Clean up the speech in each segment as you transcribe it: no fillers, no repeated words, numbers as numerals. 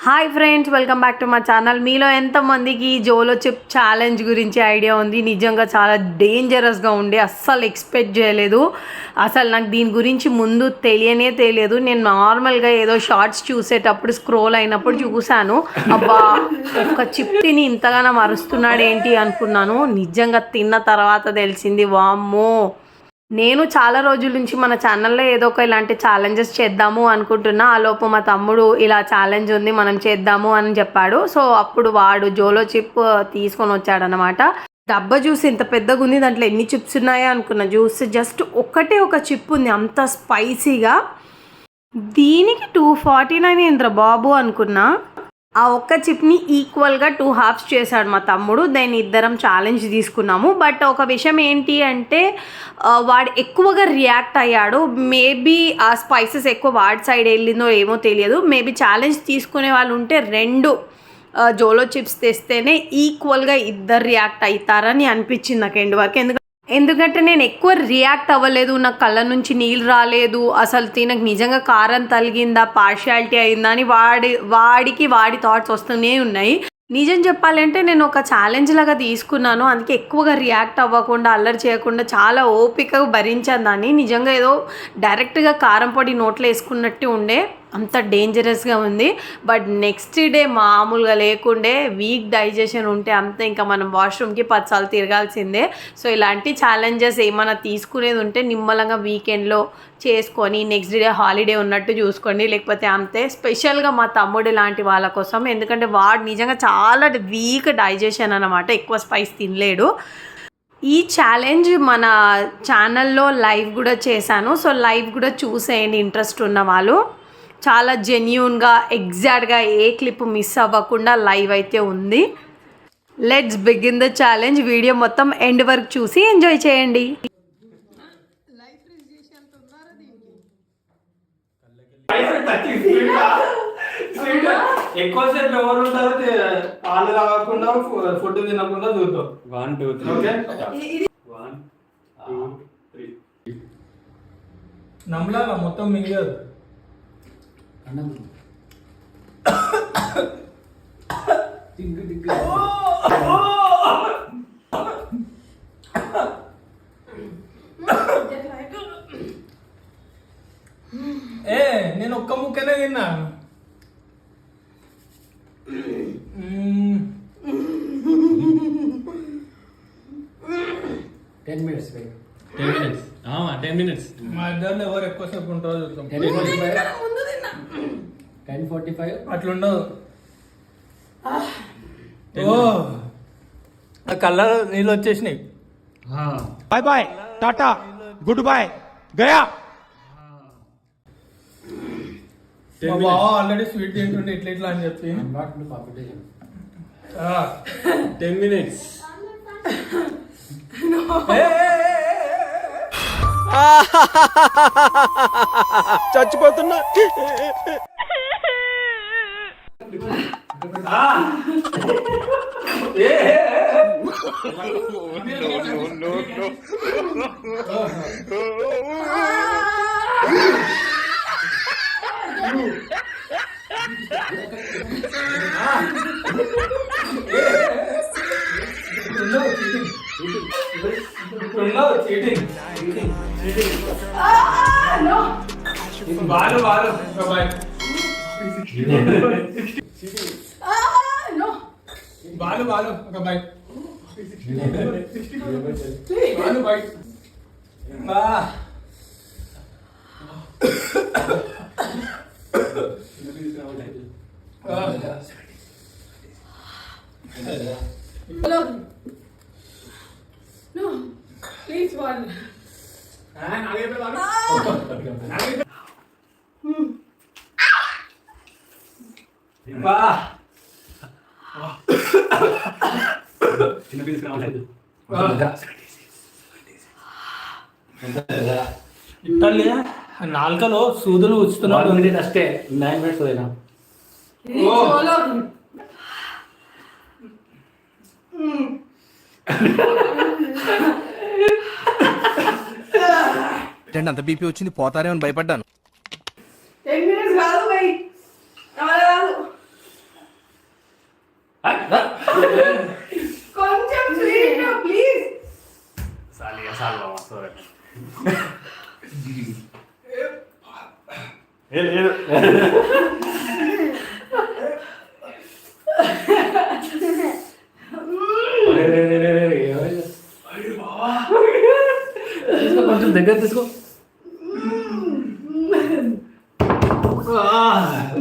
Hi friends, welcome back to మా channel. మీలో ఎంతమందికి జోలో చిప్ ఛాలెంజ్ గురించి ఐడియా ఉంది? నిజంగా చాలా డేంజరస్గా ఉండి అస్సలు ఎక్స్పెక్ట్ చేయలేదు. అసలు నాకు దీని గురించి ముందు తెలియలేదు. నేను నార్మల్గా ఏదో షార్ట్స్ చూసేటప్పుడు స్క్రోల్ అయినప్పుడు చూశాను. అబ్బా, ఒక చిప్ తిని ఇంతగానో మరుస్తున్నాడు ఏంటి అనుకున్నాను. నిజంగా తిన్న తర్వాత తెలిసింది, వామ్మో. నేను చాలా రోజుల నుంచి మన ఛానల్లో ఏదో ఒక ఇలాంటి ఛాలెంజెస్ చేద్దాము అనుకుంటున్నా. ఆ లోపు మా తమ్ముడు ఇలా ఛాలెంజ్ ఉంది మనం చేద్దాము అని చెప్పాడు. సో అప్పుడు వాడు జోలో చిప్ తీసుకొని వచ్చాడనమాట. డబ్బా జ్యూస్ ఇంత పెద్దగా ఉంది, దాంట్లో ఎన్ని చిప్స్ ఉన్నాయో అనుకున్నా. జ్యూస్ జస్ట్ ఒక చిప్ ఉంది, అంత స్పైసీగా. దీనికి 249 ఏంద్రా బాబు అనుకున్నా. ఆ ఒక్క చిప్ని ఈక్వల్గా 2 హాఫ్స్ చేశాడు మా తమ్ముడు. దాన్ని ఇద్దరం ఛాలెంజ్ తీసుకున్నాము. బట్ ఒక విషయం ఏంటి అంటే, వాడు ఎక్కువగా రియాక్ట్ అయ్యాడు. మేబీ ఆ స్పైసెస్ ఎక్కువ వాడి సైడ్ వెళ్ళిందో ఏమో తెలియదు. మేబీ ఛాలెంజ్ తీసుకునే వాళ్ళు ఉంటే 2 జోలో చిప్స్ తెస్తేనే ఈక్వల్గా ఇద్దరు రియాక్ట్ అవుతారని అనిపించింది నాకు ఎండ్ వరకు. ఎందుకంటే నేను ఎక్కువ రియాక్ట్ అవ్వలేదు, నాకు కళ్ళ నుంచి నీళ్ళు రాలేదు. అసలు తినకు నిజంగా కారం తలిగిందా, పార్షియాలిటీ అయిందా అని వాడి థాట్స్ వస్తూనే ఉన్నాయి. నిజం చెప్పాలంటే నేను ఒక ఛాలెంజ్ లాగా తీసుకున్నాను. అందుకే ఎక్కువగా రియాక్ట్ అవ్వకుండా, అల్లరి చేయకుండా చాలా ఓపికగా భరించాను దాన్ని. నిజంగా ఏదో డైరెక్ట్గా కారం పొడి నోట్లో వేసుకున్నట్టు ఉండే, అంత డేంజరస్గా ఉంది. బట్ నెక్స్ట్ డే మామూలుగా లేకుండే, వీక్ డైజెషన్ ఉంటే అంతే, ఇంకా మనం వాష్రూమ్కి 10 సార్లు తిరగాల్సిందే. సో ఇలాంటి ఛాలెంజెస్ ఏమైనా తీసుకునేది ఉంటే నిమ్మలంగా వీకెండ్లో చేసుకొని నెక్స్ట్ డే హాలిడే ఉన్నట్టు చూసుకోండి. లేకపోతే అంతే. స్పెషల్గా మా తమ్ముడు లాంటి వాళ్ళ కోసం, ఎందుకంటే వాడు నిజంగా చాలా వీక్ డైజెషన్ అన్నమాట, ఎక్కువ స్పైస్ తినలేడు. ఈ ఛాలెంజ్ మన ఛానల్లో లైవ్ కూడా చేశాను. సో లైవ్ కూడా చూసేయండి ఇంట్రెస్ట్ ఉన్న వాళ్ళు. చాలా జెన్యూన్గా, ఎగ్జాక్ట్గా ఏ క్లిప్ మిస్ అవ్వకుండా లైవ్ అయితే ఉంది. Let's begin the challenge. Video మొత్తం ఎండ్ వరకు చూసి ఎంజాయ్ చేయండి. ఎక్కువసేపు ఎవరు ఉంటారో వాళ్ళు తాగకుండా ఫుడ్ తినకుండా చూద్దాం. 1 2 3 ఓకే. 1 2 3 నమ్లాల మొత్తం మింగదు. నేను ఒక్క ముక్కనే తిన్నా. టెన్ మినిట్స్ మా ఇద్దరు ఎవరు ఎక్కువసేపు ఉంటారో చూద్దాం. 10:45 అట్లుండదు. ఓ కళ్ళ నీళ్ళు వచ్చేసినాయి. Bye bye, tata, good boy, గయా. మా బావ ఆల్రెడీ స్వీట్ తింటుండే ఇట్లా అని చెప్పి. 10 minutes. చచ్చిపోతున్నా. బాలు బాలు బాలు బాలు ఒక bike Balu bike. Please one. ఇట్టలే నాలుకలో సూదులు ఉచ్చుతున్నాడు. అష్టే 9 minutes అయినా. అంత బీపీ వచ్చింది, పోతారేమని భయపడ్డాను. 10 minutes కాదు భయ్, కాదు తీసుకో, కొంచెం దగ్గర తీసుకో.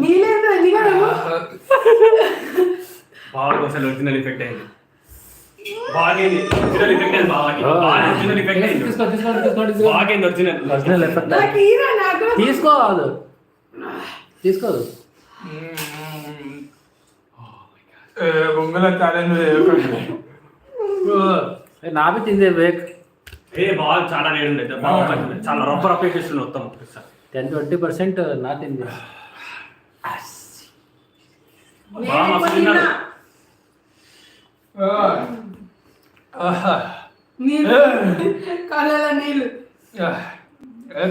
నీళ్ళేందో ఎన్నికడము బాగా అసలు ఒరిజినల్ ఎఫెక్ట్ అయింది. బాగైంది ఒరిజినల్ ఎఫెక్ట్ అయింది. బాగా ఒరిజినల్ ఎఫెక్ట్ అయింది. బాగైంది ఒరిజినల్ ఒరిజినల్ ఎఫెక్ట్. నాకు ఈరా నాకు తీసుకోదు తీసుకోదు. బొంగుల ఛాలెంజ్ నావి తిందే వేక్. బాగా చాలా రేట్ ఉండేది. బాగా చాలా రబ్బర్ అప్లై చేస్తుండే మొత్తం. 10-20% నా తింది. బాగా మస్తు తిన్నాడు. నీళ్ళు కళ్ళ నీళ్ళు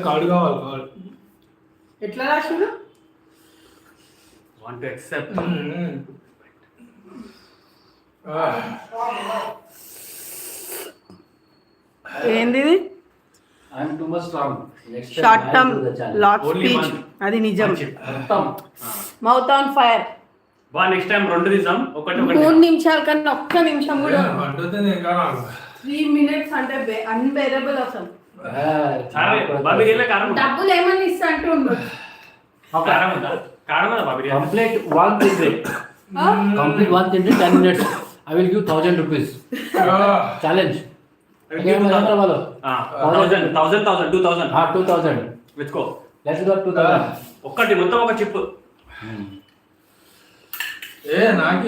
కాడు కావాలి. ఎట్లా రాసిండు వాంట్ టు యాక్సెప్ట్. ఏంది ఇది I'm too much strong. Short term lot Only speech one. అది నిజం. మొత్తం మౌత్ ఆన్ ఫైర్. బా నెక్స్ట్ టైం 2 తీసాం. ఒకటి 3 నిమిషాల కన్నా ఒక్క నిమిషం కూడా అంటుంది ఇంకా 3 minutes అంటే అన్బేరబుల్ అసలు. బాబిరియా కారం డబ్బులు ఏమని ఇస్తా అంటుండు. కారం ఉందా? కారం ఉందా బాబిరియా? కంప్లీట్ 1 తింటే 10 minutes. I will give 1,000 rupees. Challenge. Again, 1000 2000 2,000. వెచ్చుకో. Let's go 2,000. ఒక్కటి మొత్తం ఒక చిప్. నాకు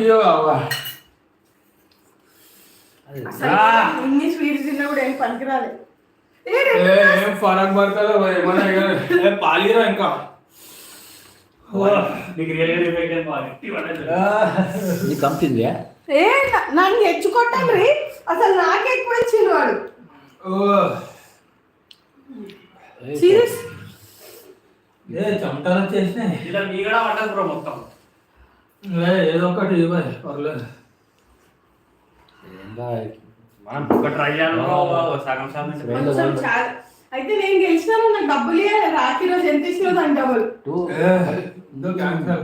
అసలు ఇన్ని స్వీట్స్ తిన్నా కూడా ఏం పనికిరాలే. ఏం ఫరక్ పడతలే ఏమన్నా పాలిరా ఇంకా. నీకు రియల్ ఎఫెక్ట్ ఏం పాలి. ఇది కంపింది. నన్ను తెచ్చుకోవటం అసలు నాకే ఎక్కువ ఇచ్చిండు వాడు. సీరియస్ చెమటలు వచ్చేసినాయి. ఇలా మీ కూడా పట్టదు బ్రో మొత్తం. ఏదో ఒకటి ఇవ్వాలి పర్లేదు. మనం ఒక ట్రై చేయాలి. సగం కొంచెం చాలా అయితే నేను గెలిచినాను. నాకు డబ్బులు ఇవ్వాలి. రాత్రి రోజు ఎంత ఇచ్చినది అంటే డబ్బులు క్యాన్సర్.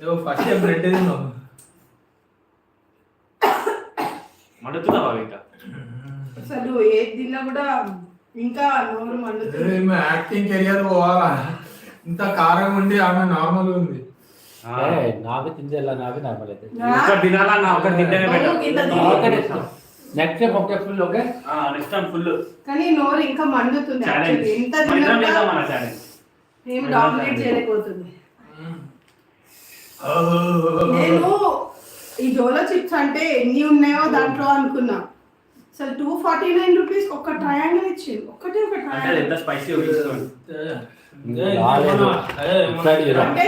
నువ్వు ఫస్ట్ బ్రెడ్ తిన్నావు. మండుతున్నావా ఇంకా? అసలు ఏది తిన్నా కూడా ఇంకా నోరు మండుతుంది. యాక్టింగ్ కెరియర్ పోవాలా? ఇంత కారం ఉండి ఆమె నార్మల్ ఉంది. నావి తింటే నావి నార్మల్ అయితే. ఒకటి తినాలా? నా ఒకటి తింటేనే better. Next time okay full okay. Next time full. కానీ నోరు ఇంకా మండుతుంది. ఛాలెంజ్ ఎంత మన తిన్నా ఛాలెంజ్ ఏం డామినేట్ చేయలేకపోతుంది. నేను ఈ జోలో చిప్స్ అంటే ఎన్ని ఉన్నాయో దాంట్లో అనుకున్నా. అసలు 249 రూపీస్ ఒక ట్రయాంగిల్ ఇచ్చింది. ఒకటే ఒక ట్రయాంగిల్. ఎంత స్పైసీ ఉంది. అంటే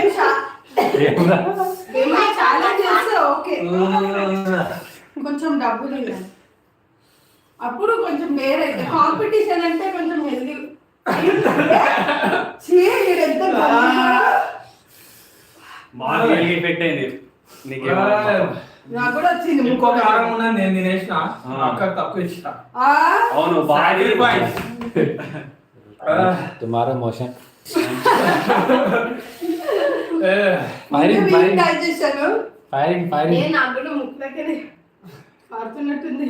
చాలా చేస్తే ఓకే. కొంచెం డబ్బులు ఇవ్వాలి. అప్పుడు కొంచెం వేరే కాంపిటీషన్ అంటే కొంచెం హెల్దీ. ఎంత బాగా ఎఫెక్ట్ అయింది. నాకు కూడా వచ్చింది. ఇంకో కారం ఉన్నది నేను తినేసిన. అక్కడ తక్కువ ఇచ్చిన. అవును తుమారా మోషన్ ఫైరింగ్ నాకు కూడా ముక్కులకే పారుతున్నట్టుంది.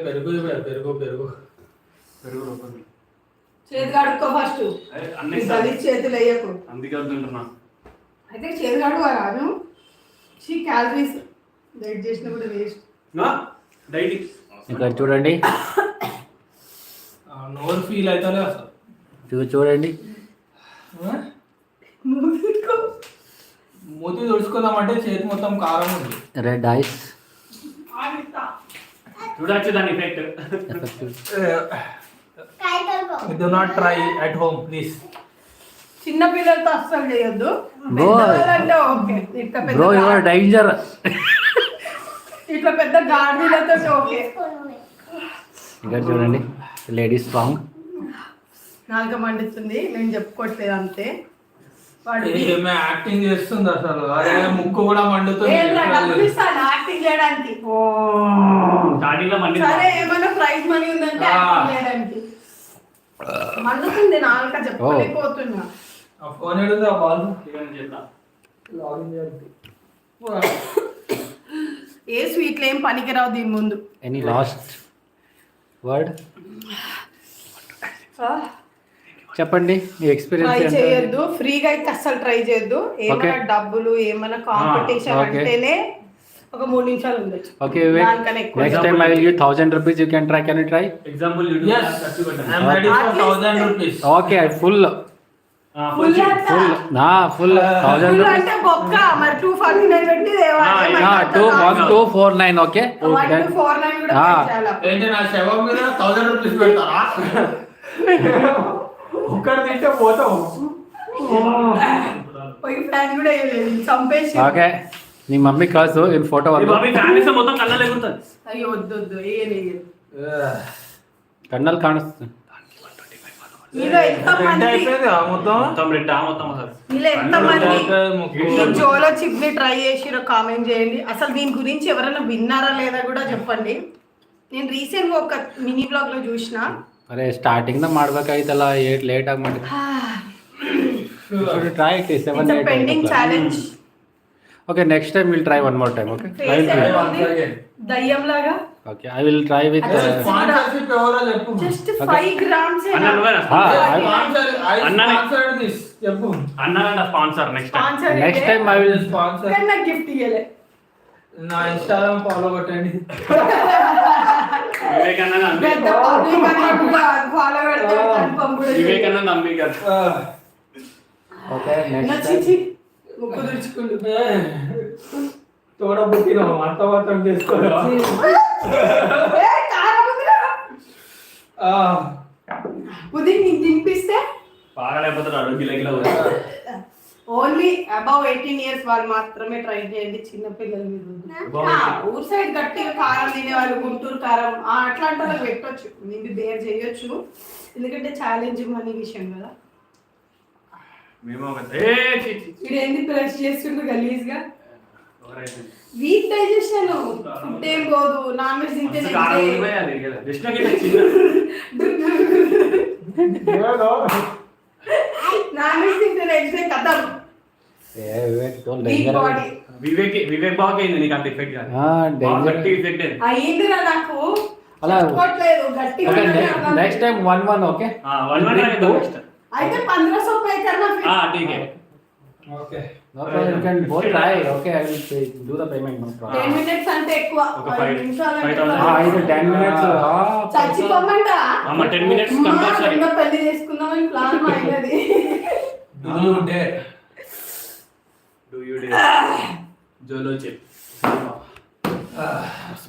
పెరుగు పెరుగు పెరుగు పెరుగు చేతి కడుక్కో ఫస్ట్. చేతులు వేయకు. అందుకే వద్దుంటున్నా. అయితే చేతి కడుగు రాను. క్యాలరీస్ డైట్ చేసినా కూడా వేస్ట్. డైటింగ్ ఇక్కడ చూడండి. నోరు ఫీల్ అవుతానే అసలు. చూడండి మూతి తుడుచుకుందామంటే చేతి మొత్తం కారం ఉంది. రెడ్ ఐస్ చూడొచ్చు దాని effect. Do not try at home please. చిన్న పిల్లలతో అస్సలు చేయొద్దు. Bro you are danger. ఇట్లా పెద్ద గాడిదలతో ఓకే. ఇక్కడ చూడండి లేడీస్ సాంగ్. నాలుక మండుతుంది. నేను చెప్పుకోవట్లేదు అంతే. యాక్టింగ్ చేస్తుంది అసలు. అదే ముక్కు కూడా మండుతుంది. యాక్టింగ్ చేయడానికి. సరే ఏమైనా ప్రైజ్ మనీ ఉందంటే యాక్టింగ్ చేయడానికి. మండుతుంది నాలుక చెప్పలేకపోతున్నా. ఆ ఫోన్ ఏడుంది ఆ బాల్ లాగిన్ ఏ స్వీట్లు ఏం పనికిరావు దీని ముందు. ఎనీ లాస్ట్ వర్డ్ చెప్పండి మీ ట్రై ఎక్స్పీరియన్స్ చేయొద్దు, ఫ్రీగా అయితే అస్సలు ట్రై చేయొద్దు. ఏమైనా డబ్బులు ఏమైనా కాంపిటీషన్ okay. అంటేనే ఒక 3 నిమిషాలు ఉండొచ్చు. ఓకే వివేక్ దానికన్నా ఎక్కువ next time I will give 1000 rupees you can try example I am ready for 1000 rupees. Okay full Full అంతా? ఫుల్ 1000 Full rupees అంటే బొక్క మరి 249 పెట్టి తేవాలి. 249 ఓకే 1249 కూడా పెట్టాలా? ఏంటి నా శవం మీద 1000 రూపీస్ పెడతారా? ఒక్కడ తింటే పోతావు. పోయి ఫ్యాన్ కూడా వేయలేదు, చంపేసి. ఓకే నీ మమ్మీ కాదు ఇన్ ఫోటో మొత్తం కళ్ళ లేకుంటుంది. అయ్యో వద్దు వేయలేదు. కన్నల్ కాణిస్తుంది మీలో ఎంతమంది ఈ జోలో చిప్ ని ట్రై చేసిరో కామెంట్ చేయండి. అసలు దీని గురించి ఎవరైనా విన్నారా లేదా కూడా చెప్పండి. నేను రీసెంట్ గా ఒక మినీ బ్లాగ్ లో చూసిన. ಅರೆ ಸ್ಟಾರ್ಟಿಂಗ್ ದ ಮಾಡ್ಬೇಕಾಯ್ತಲ್ಲ ಲೇಟ್ ಆಗಿ ಮಾಡಿ try it 7 8 pending challenge. Okay next time will try one more time okay దయ్యం లాగా okay I will try with sponsorship ఎవరో చెప్పు. జస్ట్ 5 grams చెప్పు sponsor next next time I will sponsor. కన్నా gift ఇయ్యలే. నా ఇన్స్టాగ్రామ్ ఫాలో కొట్టండి. పెద్ద పబ్లిక్ అన్నట్టుగా ఫాలో పెడతారు కన్ఫర్మ్ కూడా. వివేకానంద అంబేద్కర్ ఓకే నెక్స్ట్ నచ్చిచి ముక్కు దుర్చుకుంటూ తోడబుట్టిన అర్థం చేసుకోరా. ఉదయం నీకు తినిపిస్తే బాగా లేకపోతే అడుగులకి ఓన్లీ అబౌవ్ 18 years వాళ్ళు మాత్రమే ట్రై చేయండి. చిన్న పిల్లలు ఊరు సైడ్ గట్టిగా కారం తినేవాళ్ళు గుంటూరు కారం అట్లాంటి వాళ్ళకి పెట్టొచ్చు, మేబీ బేర్ చేయొచ్చు. ఎందుకంటే ఛాలెంజ్ మనీ విషయం కదా. ఇది ఏంది బ్రష్ చేస్తుండ్రు గలీజ్ గా. వీక్ డైజెషన్ ఫుడ్ ఏం పోదు. నాన్ వెజ్ తింటే నాన్ వెజ్ తింటే నెక్స్ట్ డే కథం. వివేక్ బాగా అయింది నీకు అంత ఎఫెక్ట్ గట్టి ఎఫెక్ట్ అయిందిరా నాకు అలా చెప్పట్లేదు గట్టిగా. నెక్స్ట్ టైం 1 ఓకే అయితే 1500 पे करना फिर. ठीक है okay no problem you can both try okay I will do the payment no problem 10 minutes అంటే ఎక్కువ. ఒక 5 నిమిషాలు అంటే 5,000. ఇది 10 minutes చచ్చిపోమంటా. అమ్మ 10 minutes కంపల్సరీ. ఇంకా పెళ్లి చేసుకుందామని ప్లాన్ అయినది. డూ యు డే జోలో చిప్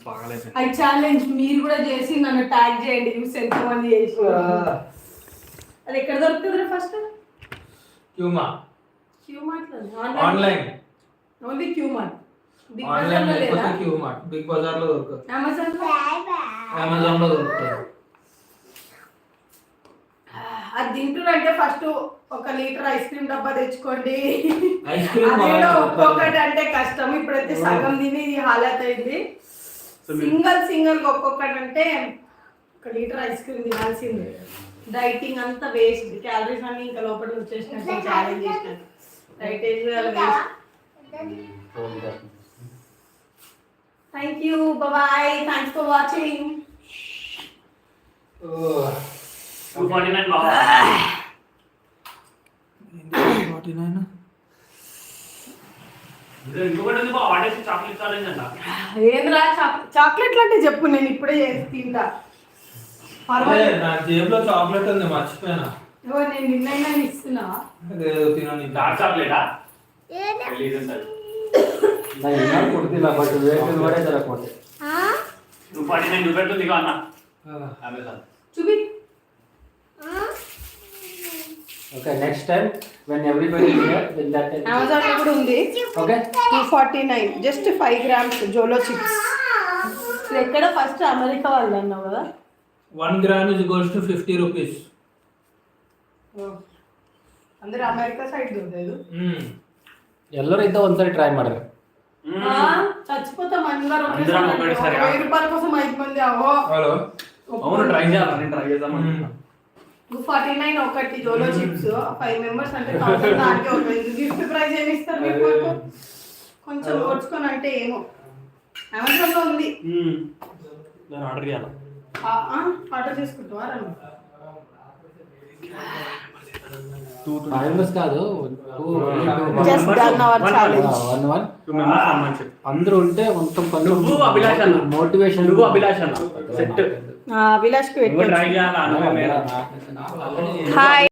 బాగాలేదు. ఐ ఛాలెంజ్ మీరు కూడా చేసి నన్ను ట్యాగ్ చేయండి. యూస్ ఎంతమంది చేసి. అది ఎక్కడ దొరుకుతుందిరా first? QMart online only QMart. Big online బజార్ లో లేకపోతే లేదా? క్యూమార్ట్ బిగ్ బజార్ లో దొరుకుతుంది. అమెజాన్ లో అమెజాన్ లో దొరుకుతుంది. అది తింటున్నారంటే ఫస్ట్ 1 లీటర్ ఐస్ క్రీమ్ డబ్బా తెచ్చుకోండి. ఐస్ క్రీమ్ అదేదో ఒక్కొక్కటి అంటే కష్టం. ఇప్పుడైతే సగం తిని ఇది హాలత్ అయింది. సింగల్ ఒక్కొక్కటి అంటే 1 లీటర్ ఐస్ క్రీమ్ తినాల్సిందే. డైటింగ్ అంతా వేస్ట్. క్యాలరీస్ అన్ని ఇంకా లోపల వచ్చేసినట్టు ఛాలెంజ్ చేసినట్టు. Diet waste. Thank you bye. Thanks for watching. 249 బాగా ఇంకొకటి ఉంది బాగా ఆడేసి చాక్లెట్ ఛాలెంజ్ అంట. ఏంద్రా చాక్లెట్లు అంటే చెప్పు, నేను ఇప్పుడే చేసి తింటా. నా జేబులో చాక్లెట్ ఉంది మర్చిపోయినా. నేను నిన్నైనా ఇస్తున్నా. తినని డార్క్ చాక్లెటా రిలీజ్ ఉంటుంది. నా ఇంకా కొడుతున్నా బట్ వేస్ట్ కూడా జరగకపోతే 249 చూపెడుతుంది ఇక అన్న అమెజాన్ చూపి. Okay next time when everybody is here will that Amazon లో కూడా ఉంది. Okay 249 just 5 grams Jolo chips. ఎక్కడ ఫస్ట్ అమెరికా వాళ్ళు అన్నావు కదా. 1 gram is goes to 50 rupees. అందరూ అమెరికా సైడ్ దొరకదు. ಎಲ್ಲರೂ ಇದ್ದ ಒಂದ್ಸರಿ ಟ್ರೈ ಮಾಡ್ರಿ. చచ్చిపోతాం అందరూ అందరం ఒకటేసారి. 1000 రూపాయల కోసం 5 మంది. అవో హలో అవును ట్రై చేయాలి. నేను ట్రై చేద్దాం. 249 ఒకటి జోలో చిప్స్ 5 మెంబర్స్ అంటే 1000 దానికి ఒక గిఫ్ట్ ప్రైజ్ ఏమి ఇస్తారు మీకు మాకు కొంచెం ఓడ్చుకొని అంటే ఏమో అమెజాన్ లో ఉంది దాన్ని ఆర్డర్ చేయాలి ఆర్డర్ చేసుకుంటావా ఫైవ్ కాదు just done our challenge 2 members అమ్మని చెప్పు. అందరూ ఉంటే మొత్తం నువ్వు అభిలాష్ అన్న. మోటివేషన్ నువ్వు అభిలాష్ అన్న సెట్ అభిలాష్ కి ట్రై చేయాలా హాయ్